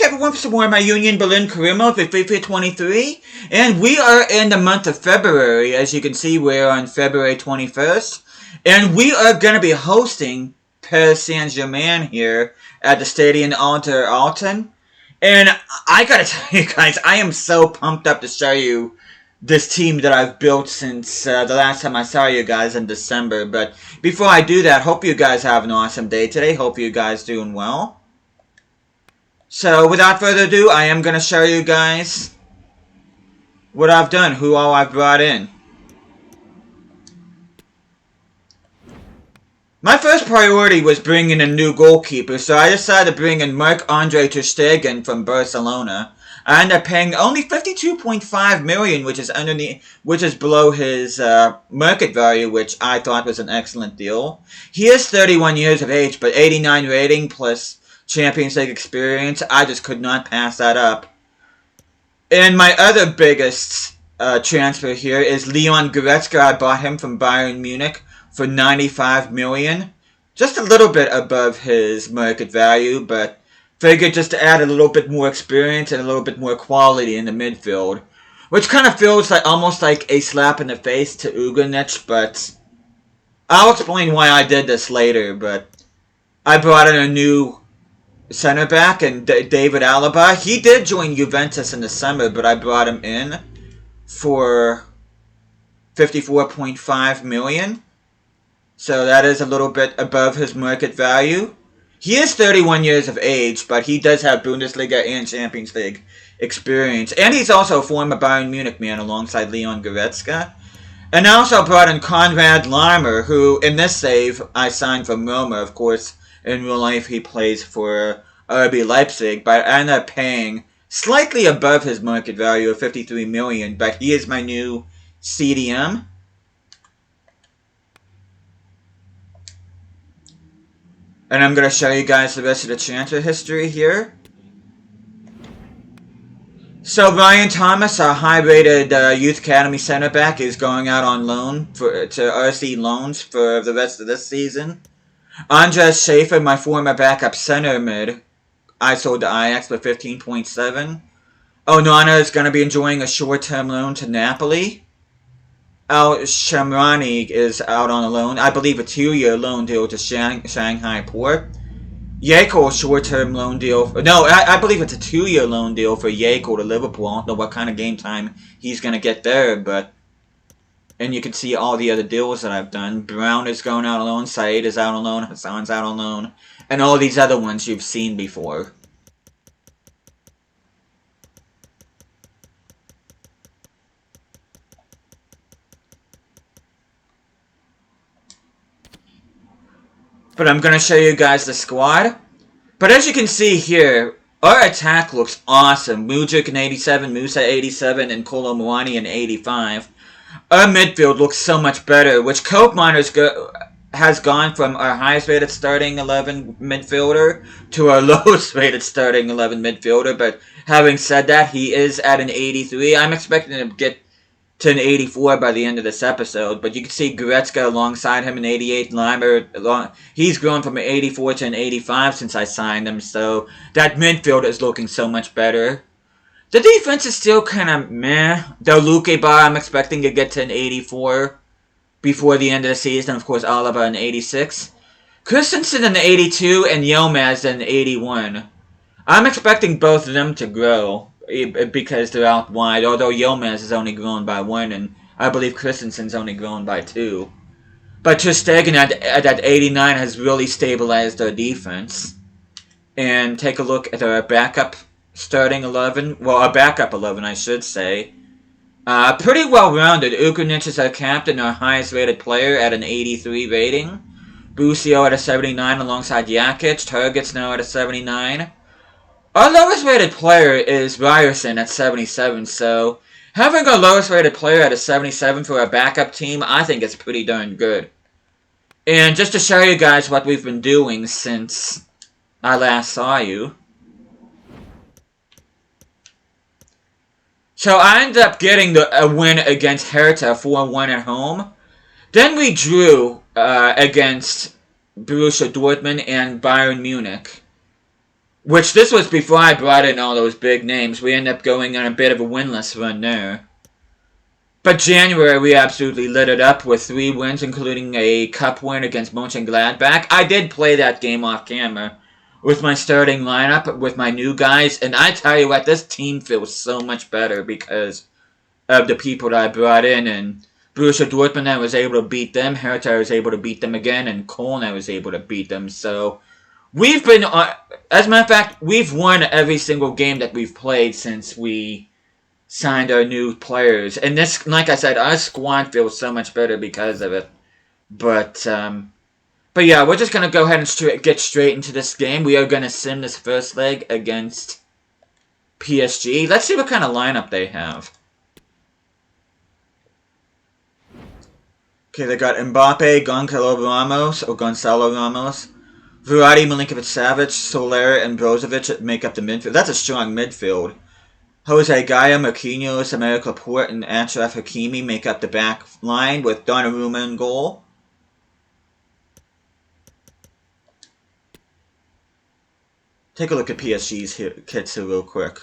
everyone for some more of my Union Berlin Carimo for FIFA 23. And we are in the month of February. As you can see, we're on February 21st. And we are going to be hosting Paris Saint-Germain here at the Stadion Alter Alten. And I gotta tell you guys, I am so pumped up to show you this team that I've built since the last time I saw you guys in December. But before I do that, hope you guys have an awesome day today. Hope you guys doing well. So without further ado, I am going to show you guys what I've done, who all I've brought in. My first priority was bringing a new goalkeeper, so I decided to bring in Marc-Andre ter Stegen from Barcelona. I ended up paying only $52.5 million, which is below his market value, which I thought was an excellent deal. He is 31 years of age, but 89 rating plus Champions League experience. I just could not pass that up. And my other biggest transfer here is Leon Goretzka. I bought him from Bayern Munich for $95 million. Just a little bit above his market value, but figured just to add a little bit more experience and a little bit more quality in the midfield. Which kind of feels like almost like a slap in the face to Ugrinic, but I'll explain why I did this later. But I brought in a new center back and David Alaba. He did join Juventus in the summer, but I brought him in for $54.5 million. So that is a little bit above his market value. He is 31 years of age, but he does have Bundesliga and Champions League experience. And he's also a former Bayern Munich man alongside Leon Goretzka. And I also brought in Konrad Laimer, who in this save I signed from Roma. Of course, in real life he plays for RB Leipzig, but I ended up paying slightly above his market value of $53 million. But he is my new CDM. And I'm going to show you guys the rest of the transfer history here. So Ryan Thomas, our high-rated Youth Academy center back, is going out on loan to RC Loans for the rest of this season. Andres Schaefer, my former backup center mid, I sold to Ajax for $15.7. Onana is going to be enjoying a short-term loan to Napoli. Al Shamrani is out on a loan. I believe a 2-year loan deal to Shanghai Port. Yekel short-term loan deal. No, I believe it's a 2-year loan deal for Yekel to Liverpool. I don't know what kind of game time he's going to get there, but... And you can see all the other deals that I've done. Brown is going out on loan. Said is out on loan. Hassan's out on loan. And all these other ones you've seen before. But I'm going to show you guys the squad. But as you can see here, our attack looks awesome. Mudryk in 87, Musa 87, and Kolo Muani in 85. Our midfield looks so much better, which Koopmeiners has gone from our highest rated starting 11 midfielder to our lowest rated starting 11 midfielder. But having said that, he is at an 83. I'm expecting him to get to an 84 by the end of this episode. But you can see Goretzka alongside him in 88. Laimer, he's grown from an 84 to an 85 since I signed him. So that midfield is looking so much better. The defense is still kind of meh. Though Luque Bar, I'm expecting to get to an 84 before the end of the season. Of course, Alaba an 86. Christensen an 82 and Yilmaz an 81. I'm expecting both of them to grow because they're out wide. Although Yilmaz has only grown by 1 and I believe Christensen's only grown by 2. But ter Stegen at 89 has really stabilized our defense. And take a look at our backup starting 11. Well, our backup 11, I should say. Pretty well-rounded. Ugrinic is our captain, our highest-rated player at an 83 rating. Busio at a 79 alongside Jakic. Target's now at a 79. Our lowest-rated player is Ryerson at 77, so having our lowest-rated player at a 77 for our backup team, I think it's pretty darn good. And just to show you guys what we've been doing since I last saw you. So I ended up getting a win against Hertha 4-1 at home. Then we drew against Borussia Dortmund and Bayern Munich. Which this was before I brought in all those big names. We ended up going on a bit of a winless run there. But January, we absolutely lit it up with 3 wins, including a cup win against Mönchengladbach. I did play that game off camera with my starting lineup, with my new guys, and I tell you what, this team feels so much better because of the people that I brought in, and Borussia Dortmund, I was able to beat them, Hertha, I was able to beat them again, and Köln, I was able to beat them, so we've been, as a matter of fact, we've won every single game that we've played since we signed our new players. And this, like I said, our squad feels so much better because of it. But yeah, we're just going to go ahead and get straight into this game. We are going to sim this first leg against PSG. Let's see what kind of lineup they have. Okay, they got Mbappe, Gonzalo Ramos, Verratti, Milinkovic-Savic, Soler, and Brozovic make up the midfield. That's a strong midfield. Jose Gaya, Marquinhos, Emerick Laporte, and Achraf Hakimi make up the back line with Donnarumma in goal. Take a look at PSG's kits here real quick.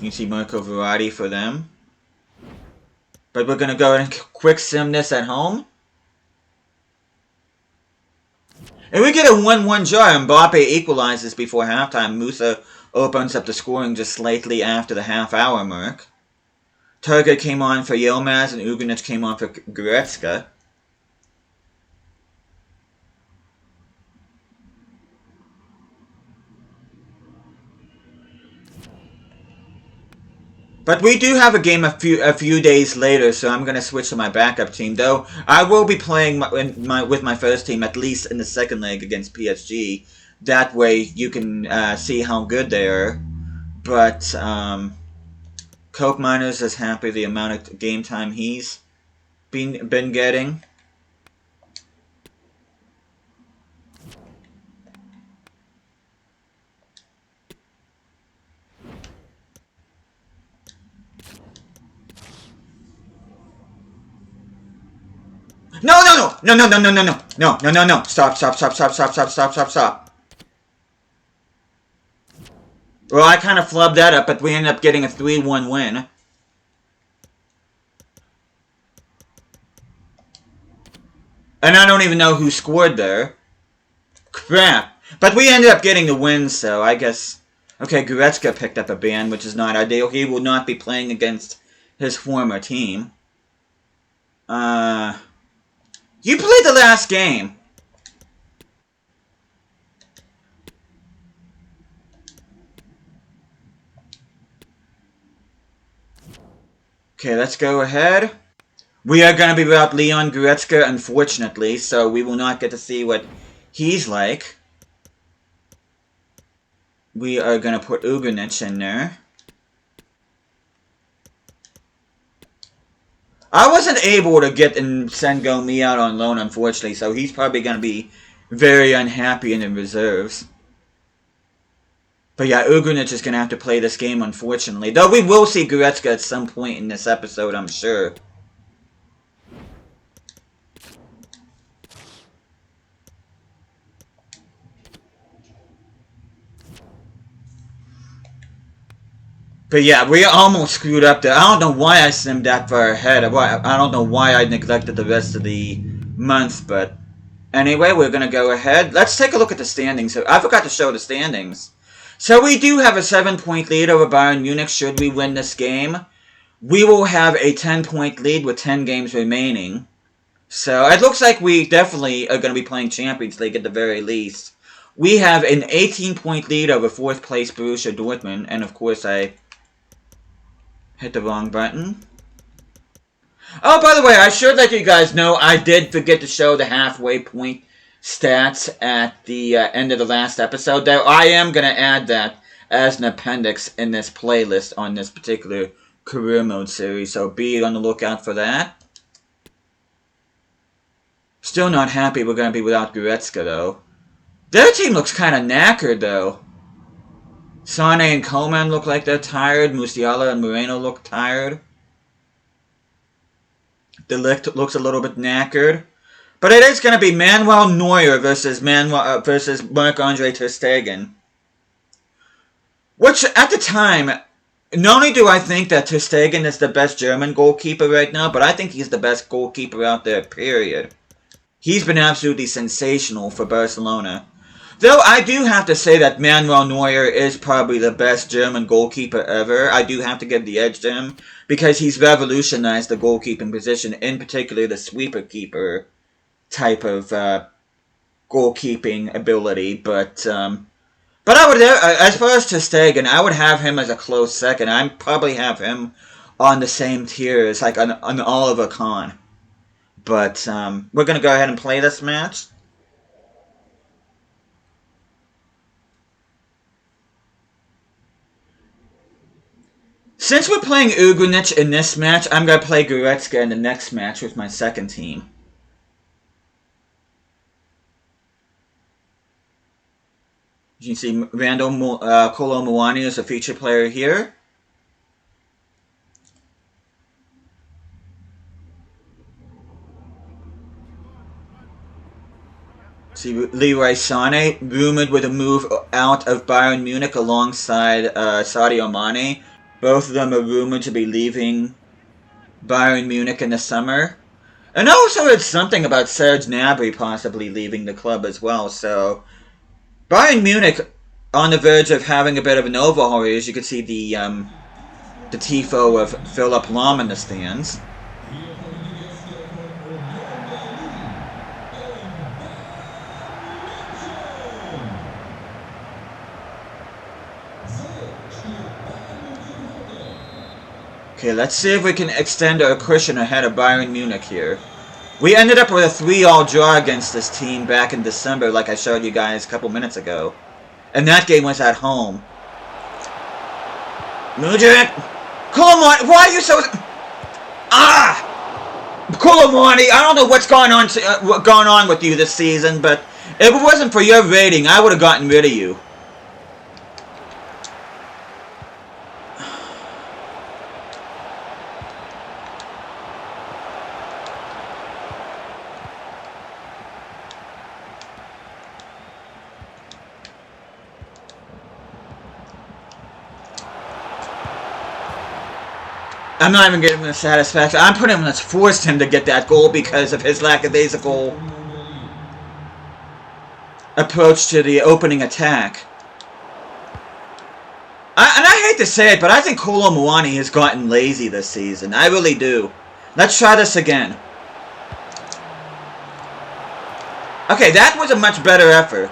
You see Marco Verratti for them. But we're going to go and quick sim this at home. And we get a 1-1 draw. Mbappe equalizes before halftime. Musa opens up the scoring just slightly after the half-hour mark. Target came on for Yilmaz and Ugrinic came on for Goretzka. But we do have a game a few days later, so I'm going to switch to my backup team. Though I will be playing with my first team at least in the second leg against PSG. That way you can see how good they are. But Coke Miners is happy the amount of game time he's been getting. No. Stop. Well, I kind of flubbed that up, but we ended up getting a 3-1 win. And I don't even know who scored there. Crap. But we ended up getting the win, so I guess... Okay, Goretzka picked up a ban, which is not ideal. He will not be playing against his former team. You played the last game. Okay, let's go ahead. We are going to be without Leon Goretzka, unfortunately, so we will not get to see what he's like. We are going to put Ugrinic in there. I wasn't able to get and send Gomi out on loan, unfortunately, so he's probably going to be very unhappy in the reserves. But yeah, Ugrinic is going to have to play this game, unfortunately. Though we will see Goretzka at some point in this episode, I'm sure. But yeah, we almost screwed up there. I don't know why I simmed that far ahead. I don't know why I neglected the rest of the month, but... Anyway, we're going to go ahead. Let's take a look at the standings. I forgot to show the standings. So we do have a 7-point lead over Bayern Munich should we win this game. We will have a 10-point lead with 10 games remaining. So it looks like we definitely are going to be playing Champions League at the very least. We have an 18-point lead over 4th place Borussia Dortmund. And of course I... hit the wrong button. Oh, by the way, I should let you guys know I did forget to show the halfway point stats at the end of the last episode. Though I am going to add that as an appendix in this playlist on this particular career mode series. So be on the lookout for that. Still not happy we're going to be without Goretzka, though. Their team looks kind of knackered, though. Sane and Coman look like they're tired. Musiala and Moreno look tired. De Ligt looks a little bit knackered. But it is going to be Manuel Neuer versus Marc-Andre ter Stegen. Which, at the time, not only do I think that ter Stegen is the best German goalkeeper right now, but I think he's the best goalkeeper out there, period. He's been absolutely sensational for Barcelona. Though I do have to say that Manuel Neuer is probably the best German goalkeeper ever. I do have to give the edge to him, because he's revolutionized the goalkeeping position, in particular the sweeper keeper type of goalkeeping ability, but I would, as far as ter Stegen, I would have him as a close second. I'd probably have him on the same tier as like an Oliver Kahn. But we're gonna go ahead and play this match. Since we're playing Ugrinic in this match, I'm gonna play Goretzka in the next match with my second team. You can see Randall Kolo Muani is a feature player here. See Leroy Sané, rumored with a move out of Bayern Munich alongside Sadio Mane. Both of them are rumored to be leaving Bayern Munich in the summer. And I also heard something about Serge Gnabry possibly leaving the club as well, so Bayern Munich on the verge of having a bit of an overhaul here, as you can see the tifo of Philipp Lahm in the stands. Okay, let's see if we can extend our cushion ahead of Bayern Munich here. We ended up with a 3-3 draw against this team back in December, like I showed you guys a couple minutes ago. And that game was at home. Mudrik! Kolomani! Why are you so... Kolomani! I don't know what's going on with you this season, but if it wasn't for your rating, I would have gotten rid of you. I'm not even giving him the satisfaction. I'm putting him, let's forced him to get that goal because of his lackadaisical approach to the opening attack. And I hate to say it, but I think Kolo Muani has gotten lazy this season. I really do. Let's try this again. Okay, that was a much better effort.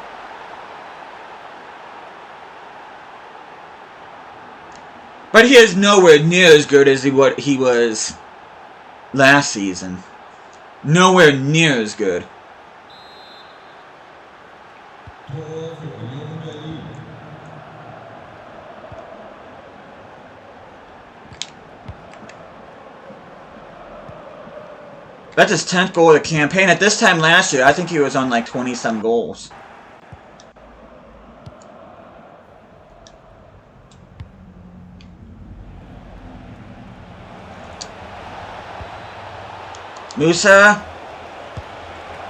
But he is nowhere near as good as what he was last season. Nowhere near as good. That's his 10th goal of the campaign. At this time last year, I think he was on like 20-some goals. Musa.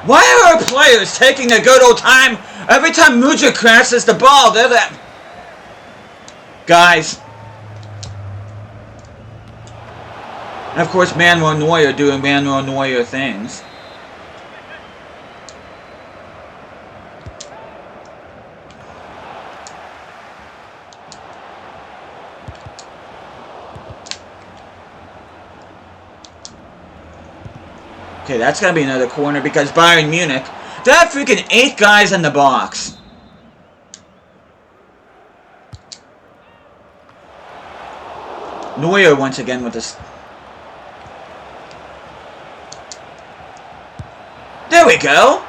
Why are our players taking a good old time? Every time Mudrik crashes the ball, they're that... Guys. And of course, Manuel Neuer doing Manuel Neuer things. Okay, that's gotta be another corner because Bayern Munich, they have freaking 8 guys in the box. Neuer once again with this. There we go.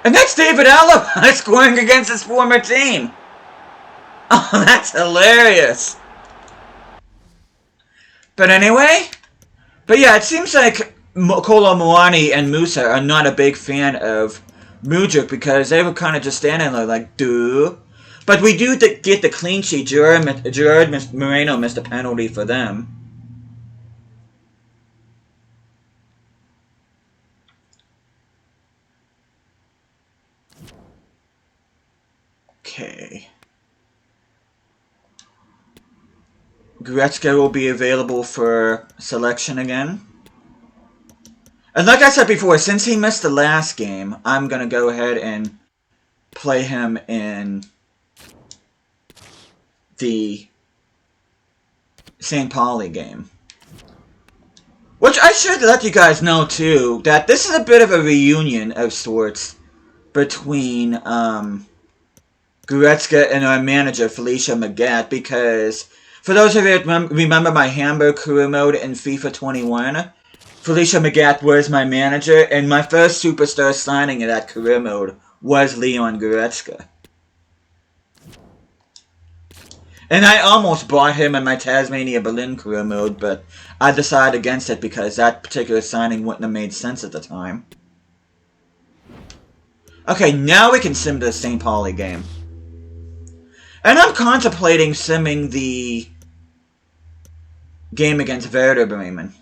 And that's David Alaba scoring against his former team. Oh, that's hilarious. But anyway, yeah, it seems like Kolo Muani and Musa are not a big fan of Mudrik because they were kind of just standing there like, duh. But we do get the clean sheet. Gerard Moreno missed a penalty for them. Okay. Goretzka will be available for selection again. And like I said before, since he missed the last game, I'm going to go ahead and play him in the St. Pauli game. Which I should let you guys know too, that this is a bit of a reunion of sorts between Goretzka and our manager, Felicia Magath, because for those of you that remember my Hamburg career mode in FIFA 21, Felicia Magath was my manager, and my first superstar signing in that career mode was Leon Goretzka. And I almost bought him in my Tasmania Berlin career mode, but I decided against it because that particular signing wouldn't have made sense at the time. Okay, now we can sim the St. Pauli game. And I'm contemplating simming the game against Werder Bremen.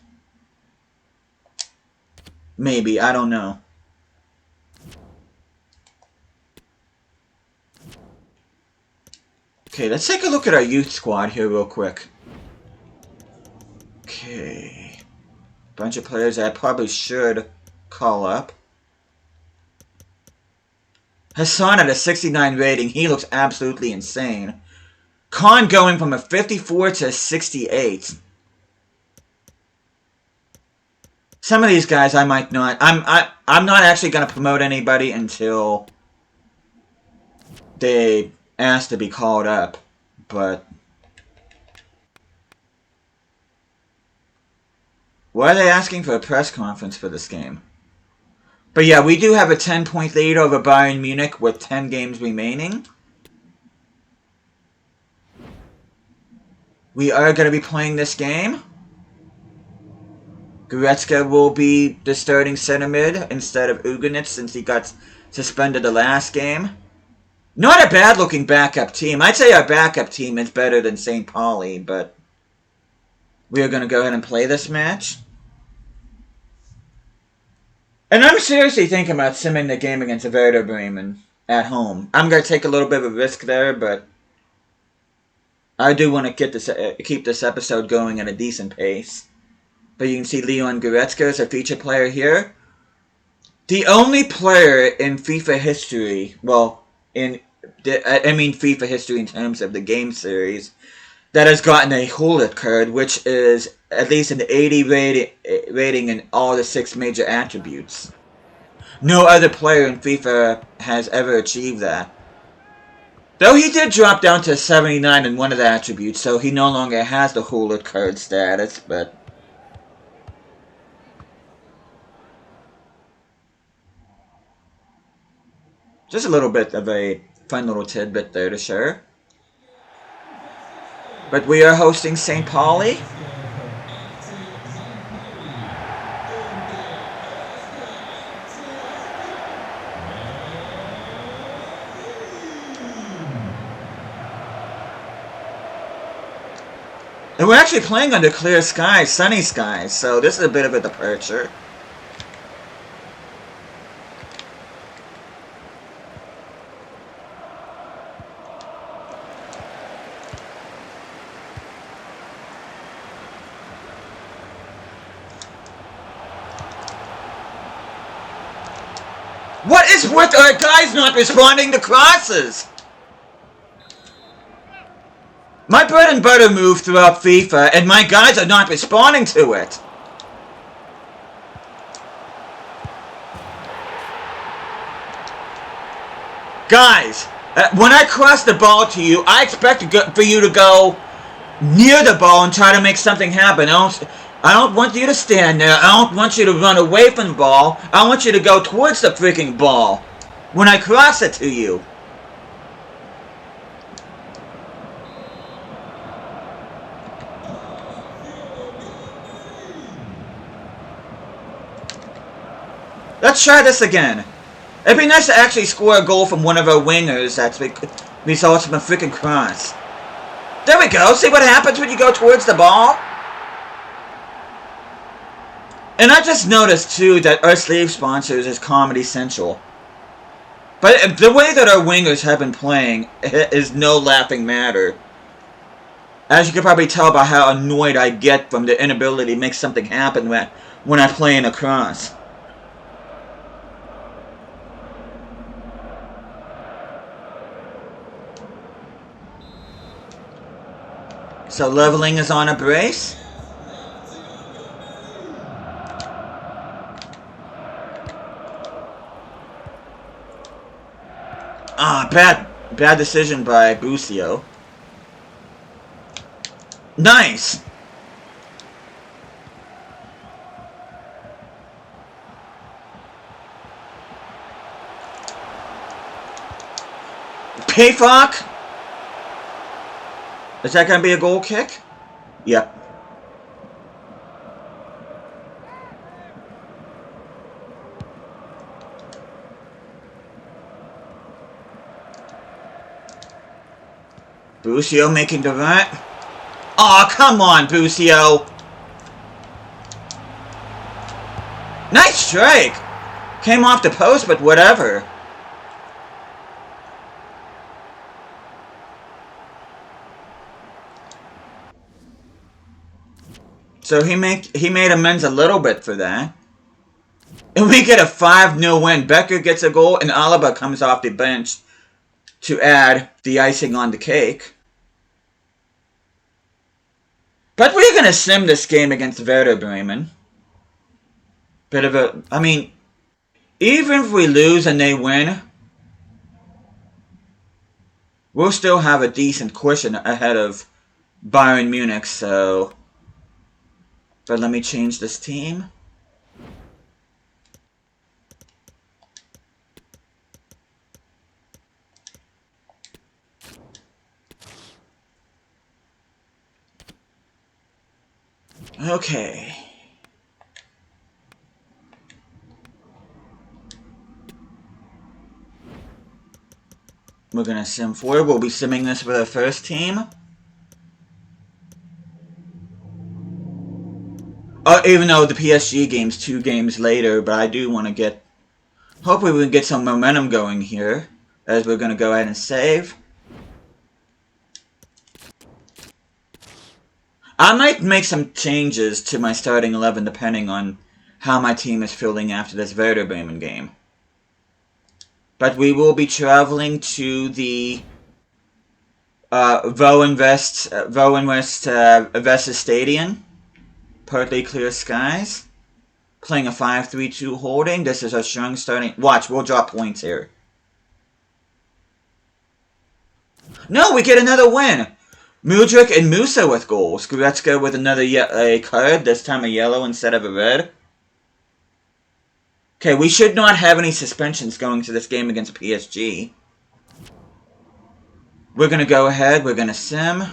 Maybe, I don't know. Okay, let's take a look at our youth squad here real quick. Okay. Bunch of players that I probably should call up. Hassan at a 69 rating, he looks absolutely insane. Khan going from a 54 to a 68. Some of these guys I might not. I'm not actually going to promote anybody until they ask to be called up, but why are they asking for a press conference for this game? But yeah, we do have a 10-point lead over Bayern Munich with 10 games remaining. We are going to be playing this game. Goretzka will be the starting center mid instead of Uganitz since he got suspended the last game. Not a bad-looking backup team. I'd say our backup team is better than St. Pauli, but we are going to go ahead and play this match. And I'm seriously thinking about simming the game against Werder Bremen at home. I'm going to take a little bit of a risk there, but I do want to keep this episode going at a decent pace. But you can see Leon Goretzka is a featured player here. The only player in FIFA history, well, FIFA history in terms of the game series, that has gotten a Hullet card, which is at least an 80 rating in all the 6 major attributes. No other player in FIFA has ever achieved that. Though he did drop down to 79 in one of the attributes, so he no longer has the Hullet card status, but just a little bit of a fun little tidbit there to share. But we are hosting St. Pauli. And we're actually playing under clear skies, sunny skies, so this is a bit of a departure. What is with our guys not responding to crosses? My bread and butter move throughout FIFA, and my guys are not responding to it. Guys, when I cross the ball to you, I expect for you to go near the ball and try to make something happen. I don't want you to stand there. I don't want you to run away from the ball. I want you to go towards the freaking ball when I cross it to you. Let's try this again. It'd be nice to actually score a goal from one of our wingers that results from a freaking cross. There we go. See what happens when you go towards the ball? And I just noticed, too, that our sleeve sponsors is Comedy Central. But the way that our wingers have been playing is no laughing matter. As you can probably tell by how annoyed I get from the inability to make something happen when I play in a cross. So leveling is on a brace. Ah, bad decision by Busio. Nice! Payfuck! Is that gonna be a goal kick? Yep. Busio making the run. Aw, oh, come on, Busio! Nice strike! Came off the post, but whatever. So he made amends a little bit for that. And we get a 5-0 win. Becker gets a goal, and Alaba comes off the bench to add the icing on the cake. But we're going to sim this game against Werder Bremen. Bit of a... I mean, even if we lose and they win, we'll still have a decent cushion ahead of Bayern Munich, so... But let me change this team. Okay. We're gonna sim forward. We'll be simming this with our first team. Even though the PSG game's 2 games later, but I do want to get... Hopefully we can get some momentum going here, as we're going to go ahead and save. I might make some changes to my starting 11 depending on how my team is feeling after this Werder Bremen game. But we will be traveling to the Vestas Stadium. Partly clear skies. Playing a 5-3-2 holding. This is our strong starting... Watch, we'll drop points here. No, we get another win! Mudryk and Musa with goals. Goretzka with another card, this time a yellow instead of a red. Okay, we should not have any suspensions going to this game against PSG. We're going to go ahead, we're going to sim.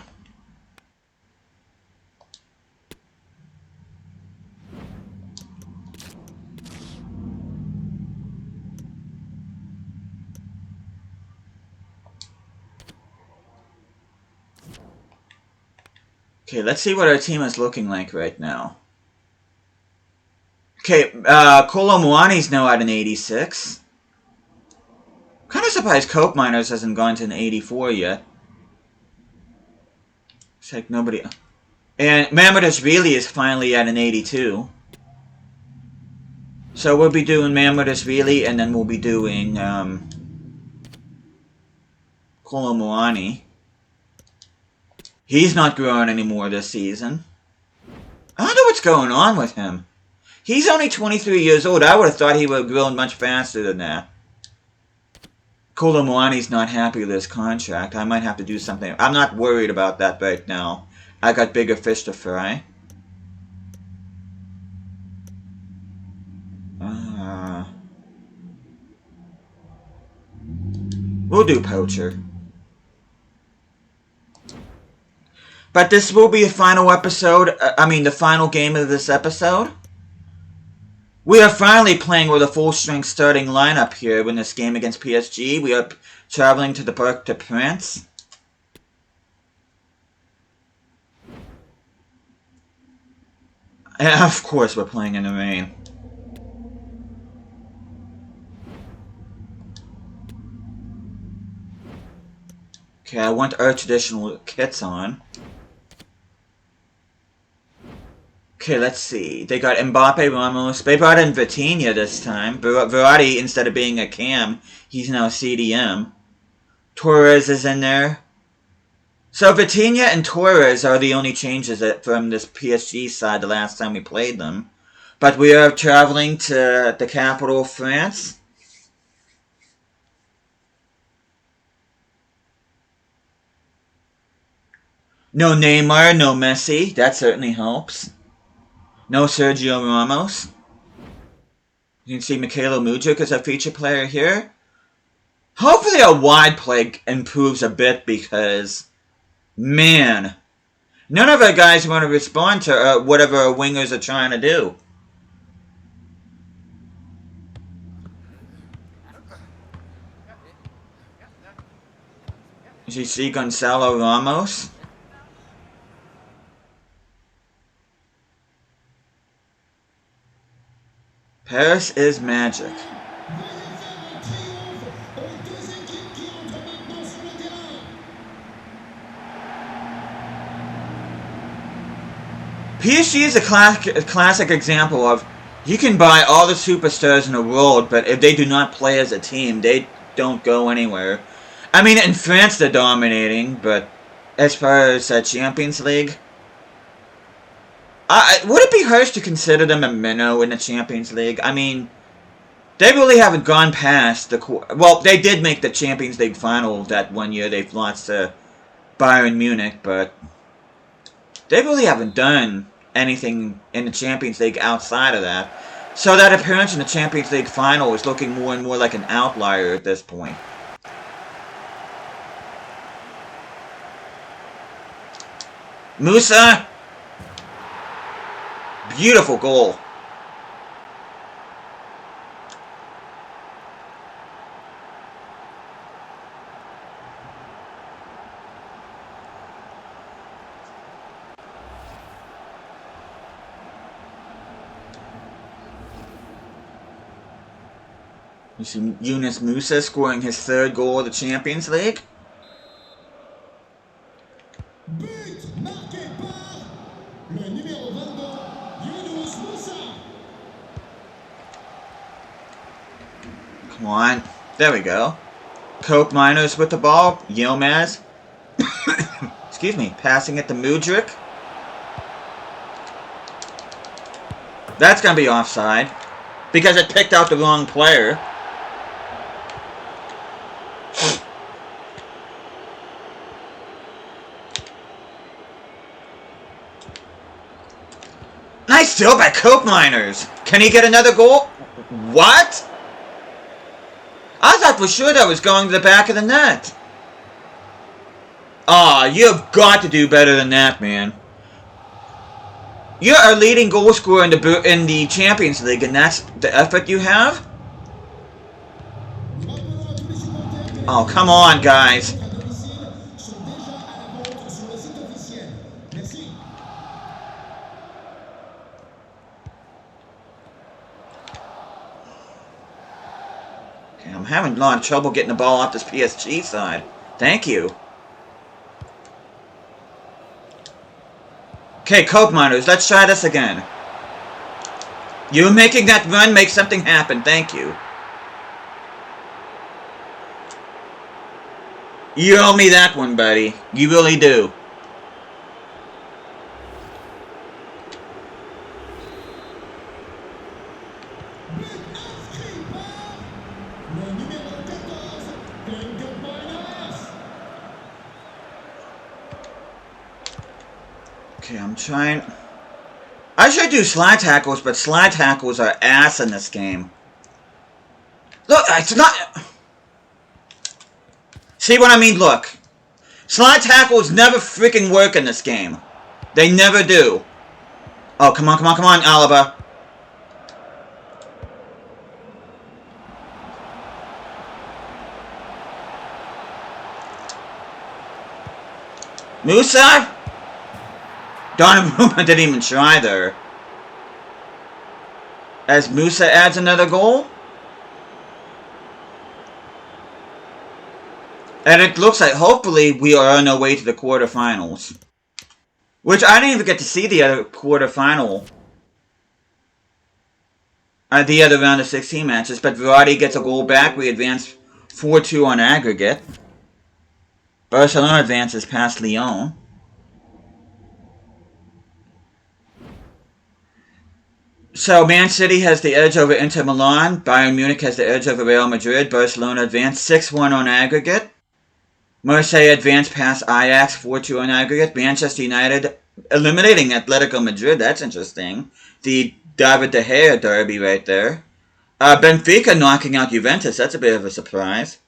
Okay, let's see what our team is looking like right now. Okay, Kolo Muani's now at an 86. Kind of surprised Coke Miners hasn't gone to an 84 yet. It's like nobody... And Mamardashvili is finally at an 82. So we'll be doing Mamardashvili, and then we'll be doing Kolo Muani. He's not growing anymore this season. I wonder what's going on with him. He's only 23 years old. I would have thought he would have grown much faster than that. Kolo Muani's not happy with his contract. I might have to do something. I'm not worried about that right now. I got bigger fish to fry. We'll do Poacher. But this will be the final episode, the final game of this episode. We are finally playing with a full-strength starting lineup here in this game against PSG. We are traveling to the Parc des Princes. And of course we're playing in the rain. Okay, I want our traditional kits on. Okay, let's see. They got Mbappe, Ramos. They brought in Vitinha this time. Verratti, instead of being a cam, he's now CDM. Torres is in there. So Vitinha and Torres are the only changes from this PSG side the last time we played them. But we are traveling to the capital of France. No Neymar, no Messi. That certainly helps. No Sergio Ramos. You can see Mikhailo Mudryk as a feature player here. Hopefully our wide play improves a bit because, man, none of our guys want to respond to whatever our wingers are trying to do. As you see Gonzalo Ramos. Paris is magic. PSG is a classic example of you can buy all the superstars in the world, but if they do not play as a team, they don't go anywhere. I mean, in France they're dominating, but as far as Champions League, would it be harsh to consider them a minnow in the Champions League? I mean, they really haven't gone past the... Well, they did make the Champions League final that one year. They've lost to Bayern Munich, but they really haven't done anything in the Champions League outside of that. So that appearance in the Champions League final is looking more and more like an outlier at this point. Musa! Beautiful goal. You see Yunus Musa scoring his third goal of the Champions League. Come on. There we go. Cope Miners with the ball. Yilmaz. Excuse me. Passing it to Mudryk. That's going to be offside. Because it picked out the wrong player. Nice steal by Cope Miners. Can he get another goal? What? I thought for sure that was going to the back of the net. Aw, you've got to do better than that, man. You're our leading goal scorer in the Champions League, and that's the effort you have? Oh, come on, guys. Okay, I'm having a lot of trouble getting the ball off this PSG side. Thank you. Okay, Coke Miners, let's try this again. You making that run make something happen, thank you. You owe me that one, buddy. You really do. Okay, I'm trying... I should do slide tackles, but slide tackles are ass in this game. Look, it's not... See what I mean? Look. Slide tackles never freaking work in this game. They never do. Oh, come on, come on, come on, Alaba. Musa? Donnarumma didn't even try there. As Musa adds another goal. And it looks like, hopefully, we are on our way to the quarterfinals. Which, I didn't even get to see the other quarterfinal. The other round of 16 matches. But Verratti gets a goal back. We advance 4-2 on aggregate. Barcelona advances past Lyon. So, Man City has the edge over Inter Milan. Bayern Munich has the edge over Real Madrid. Barcelona advanced 6-1 on aggregate. Marseille advanced past Ajax 4-2 on aggregate. Manchester United eliminating Atletico Madrid. That's interesting. The David De Gea derby right there. Benfica knocking out Juventus. That's a bit of a surprise.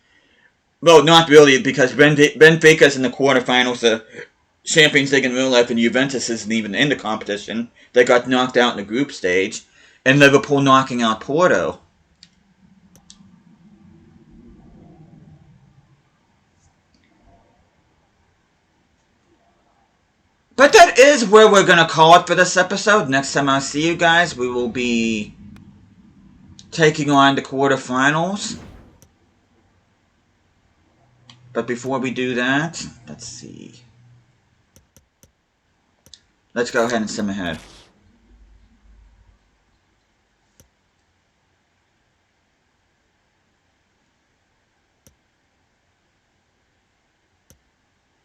Well, not really, because Benfica's in the quarterfinals of Champions League in real life, and Juventus isn't even in the competition. They got knocked out in the group stage. And Liverpool knocking out Porto. But that is where we're going to call it for this episode. Next time I see you guys, we will be taking on the quarterfinals. But before we do that, let's see. Let's go ahead and sim ahead.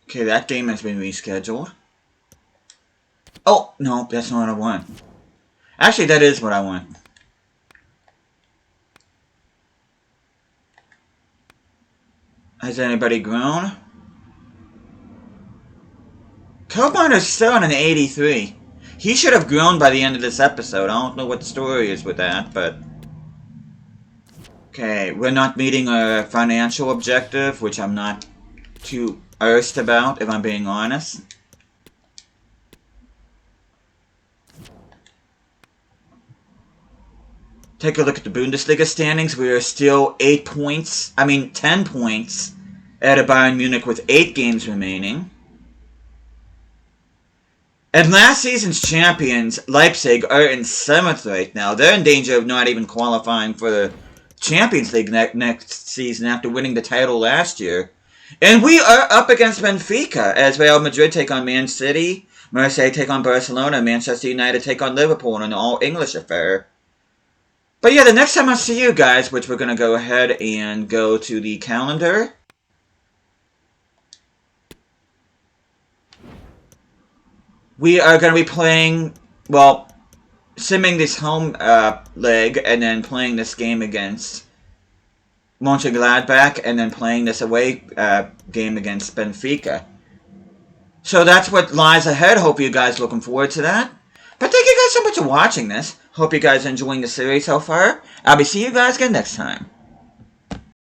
Okay, that game has been rescheduled. Oh, no, that's not what I want. Actually, that is what I want. Has anybody grown? Cobinder's still on an 83. He should have grown by the end of this episode. I don't know what the story is with that, but... Okay, we're not meeting a financial objective, which I'm not too earnest about, if I'm being honest. Take a look at the Bundesliga standings. We are still 10 points ahead of Bayern Munich with 8 games remaining. And last season's champions, Leipzig, are in 7th right now. They're in danger of not even qualifying for the Champions League next season after winning the title last year. And we are up against Benfica as Real Madrid take on Man City, Marseille take on Barcelona, Manchester United take on Liverpool in an all-English affair. But yeah, the next time I see you guys, which we're going to go ahead and go to the calendar. We are going to be playing, well, simming this home leg and then playing this game against Mönchengladbach and then playing this away game against Benfica. So that's what lies ahead. Hope you guys are looking forward to that. But thank you guys so much for watching this. Hope you guys are enjoying the series so far. I'll be seeing you guys again next time.